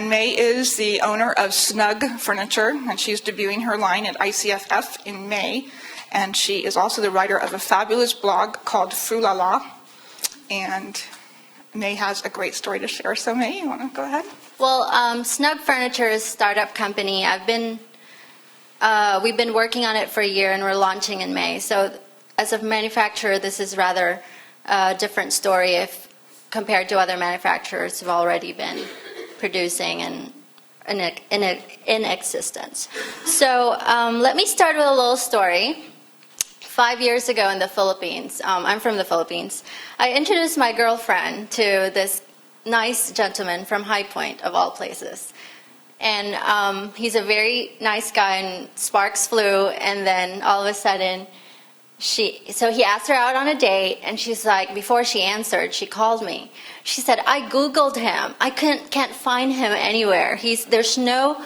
And May is the owner of Snug Furniture, and she's debuting her line at ICFF in May. And she is also the writer of a fabulous blog called Frulala. And May has a great story to share. So May, you want to go ahead? Well, Snug Furniture is a startup company. We've been working on it for a year, and we're launching in May. So as a manufacturer, this is rather a different story if compared to other manufacturers who've already been producing and in existence. So let me start with a little story. 5 years ago in the Philippines, I'm from the Philippines, I introduced my girlfriend to this nice gentleman from High Point, of all places. And he's a very nice guy, and sparks flew, and then all of a sudden, so he asked her out on a date, and she's like, before she answered, she called me. She said, I Googled him. I can't find him anywhere. There's no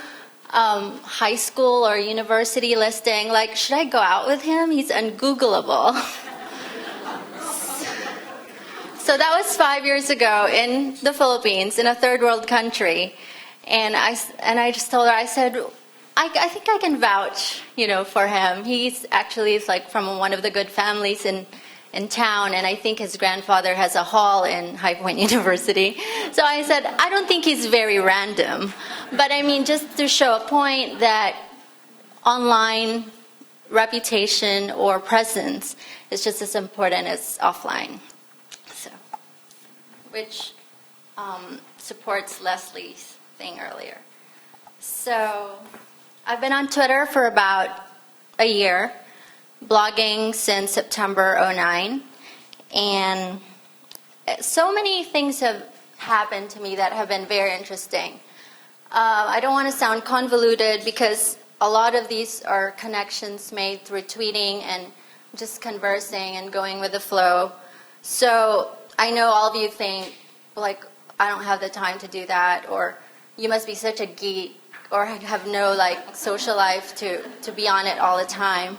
high school or university listing. Like, should I go out with him? He's ungoogleable. So that was 5 years ago in the Philippines, in a third world country. And I just told her, I said, I think I can vouch, for him. He's like from one of the good families in town, and I think his grandfather has a hall in High Point University. So I said, I don't think he's very random. But I mean, just to show a point that online reputation or presence is just as important as offline. So, which supports Leslie's thing earlier. So I've been on Twitter for about a year, blogging since September 2009, and so many things have happened to me that have been very interesting. I don't want to sound convoluted because a lot of these are connections made through tweeting and just conversing and going with the flow. So I know all of you think, like, I don't have the time to do that, or you must be such a geek, or have no social life to be on it all the time.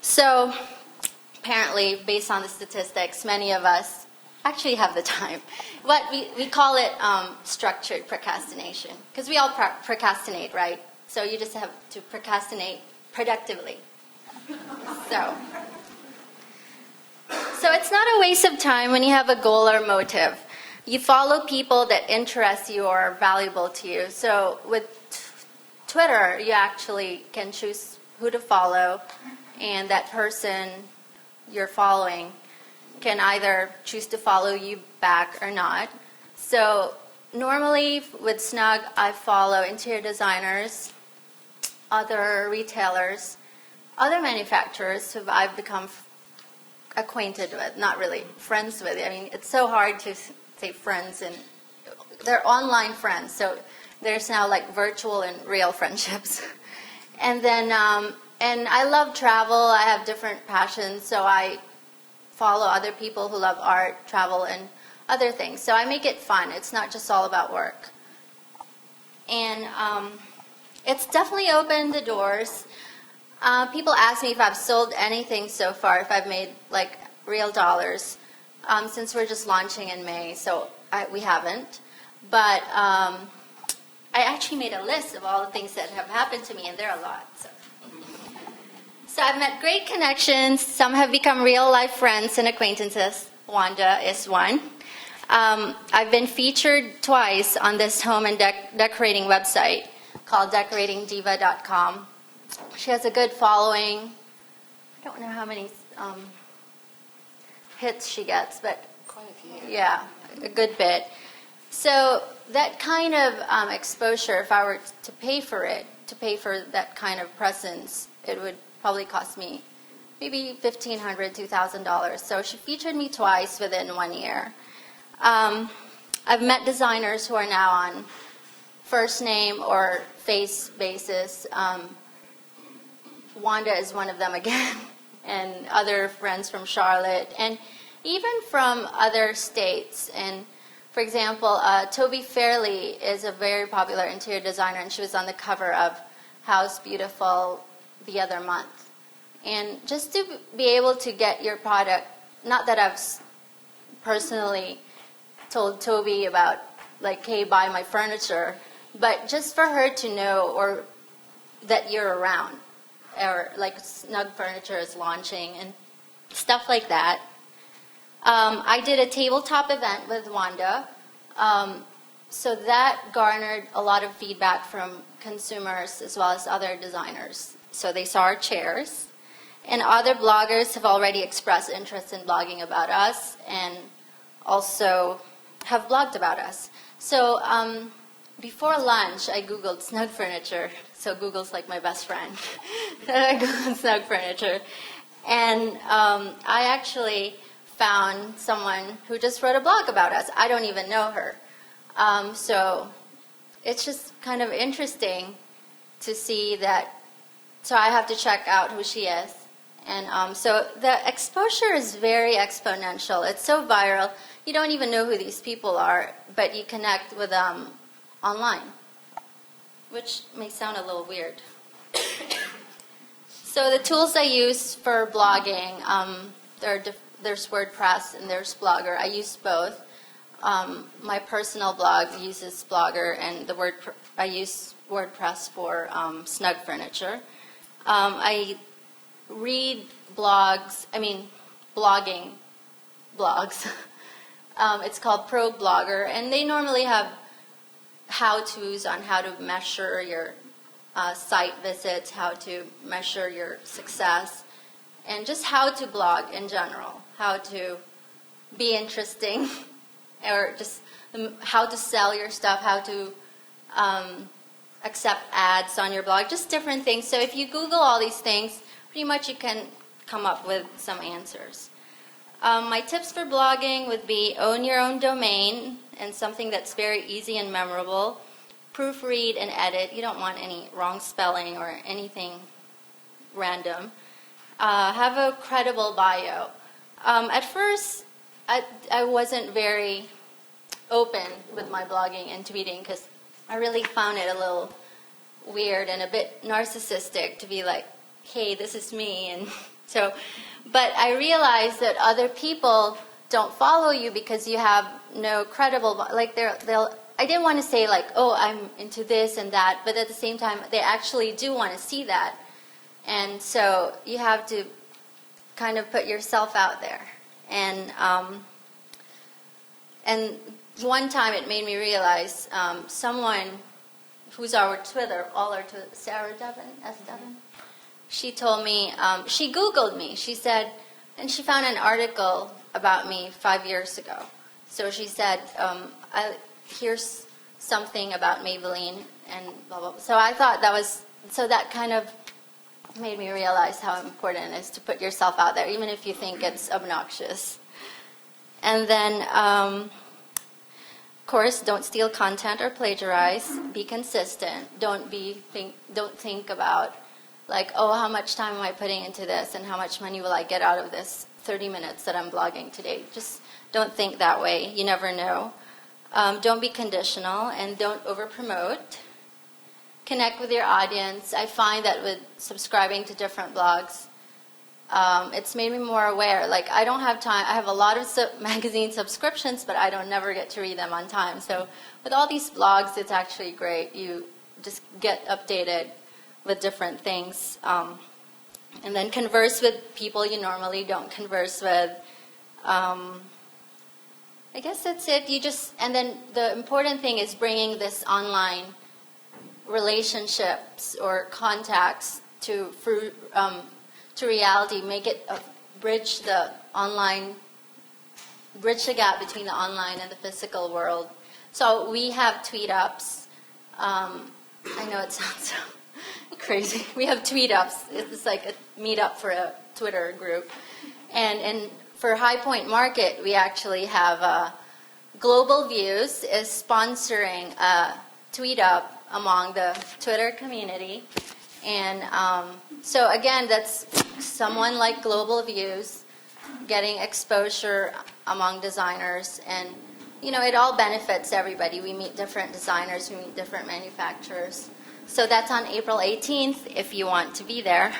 So apparently, based on the statistics, many of us actually have the time. What we call it structured procrastination, because we all procrastinate, right? So you just have to procrastinate productively. So it's not a waste of time when you have a goal or motive. You follow people that interest you or are valuable to you. So with Twitter, you actually can choose who to follow, and that person you're following can either choose to follow you back or not. So normally with Snug, I follow interior designers, other retailers, other manufacturers who I've become acquainted with, not really friends with. I mean, it's so hard to say friends, and they're online friends, so there's now virtual and real friendships. And then, and I love travel. I have different passions, so I follow other people who love art, travel, and other things. So I make it fun. It's not just all about work. And it's definitely opened the doors. People ask me if I've sold anything so far, if I've made real dollars, since we're just launching in May. So we haven't. But I actually made a list of all the things that have happened to me, and there are a lot. So I've met great connections. Some have become real-life friends and acquaintances. Wanda is one. I've been featured twice on this home and decorating website called decoratingdiva.com. She has a good following. I don't know how many hits she gets, but quite a few. Yeah, a good bit. So that kind of exposure, if I were to pay for that kind of presence, it would probably cost me maybe $1,500, $2,000. So she featured me twice within 1 year. I've met designers who are now on first name or face basis. Wanda is one of them again, and other friends from Charlotte, and even from other states. And for example, Toby Fairley is a very popular interior designer, and she was on the cover of House Beautiful the other month. And just to be able to get your product, not that I've personally told Toby about, hey, buy my furniture, but just for her to know or that you're around, or like Snug Furniture is launching and stuff like that. I did a tabletop event with Wanda, so that garnered a lot of feedback from consumers as well as other designers. So they saw our chairs, and other bloggers have already expressed interest in blogging about us and also have blogged about us. So before lunch, I Googled Snug Furniture. So Google's like my best friend. I Googled Snug Furniture. And I actually found someone who just wrote a blog about us. I don't even know her. So it's just kind of interesting to see that. So I have to check out who she is. And so the exposure is very exponential. It's so viral. You don't even know who these people are, but you connect with them online, which may sound a little weird. So the tools I use for blogging, there's WordPress and there's Blogger. I use both. My personal blog uses Blogger, and I use WordPress for Snug Furniture. I read blogging blogs. It's called Pro Blogger, and they normally have how-tos on how to measure your site visits, how to measure your success, and just how to blog in general, how to be interesting, or just how to sell your stuff, how to accept ads on your blog, just different things. So if you Google all these things, pretty much you can come up with some answers. My tips for blogging would be own your own domain and something that's very easy and memorable. Proofread and edit. You don't want any wrong spelling or anything random. Have a credible bio. At first, I wasn't very open with my blogging and tweeting because I really found it a little weird and a bit narcissistic to be like, hey, this is me. And so, but I realized that other people don't follow you because you have no credible, like I didn't want to say like, oh, I'm into this and that, but at the same time, they actually do want to see that. And so you have to kind of put yourself out there. And one time it made me realize someone who's our Twitter, Sarah Devon, S. Devon, she told me, she Googled me. She said, and she found an article about me 5 years ago. So she said, here's something about Maybelline and blah, blah, blah. So I thought that kind of made me realize how important it is to put yourself out there, even if you think it's obnoxious. And then, of course, don't steal content or plagiarize. Be consistent. Don't think about like, oh, how much time am I putting into this and how much money will I get out of this 30 minutes that I'm blogging today. Just don't think that way. You never know. Don't be conditional and don't over-promote. Connect with your audience. I find that with subscribing to different blogs, it's made me more aware. Like, I don't have time. I have a lot of magazine subscriptions, but I don't never get to read them on time. So with all these blogs, it's actually great. You just get updated with different things. And then converse with people you normally don't converse with. I guess that's it. And then the important thing is bringing this online relationships or contacts to reality. Make it bridge the gap between the online and the physical world. So we have tweet ups. I know it sounds so crazy. We have tweet ups. It's like a meetup for a Twitter group. And for High Point Market, we actually have Global Views is sponsoring a tweet up among the Twitter community. And so again, that's someone like Global Views getting exposure among designers. And, it all benefits everybody. We meet different designers. We meet different manufacturers. So that's on April 18th if you want to be there.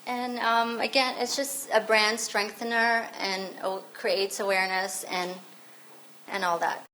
And again, it's just a brand strengthener and creates awareness and all that.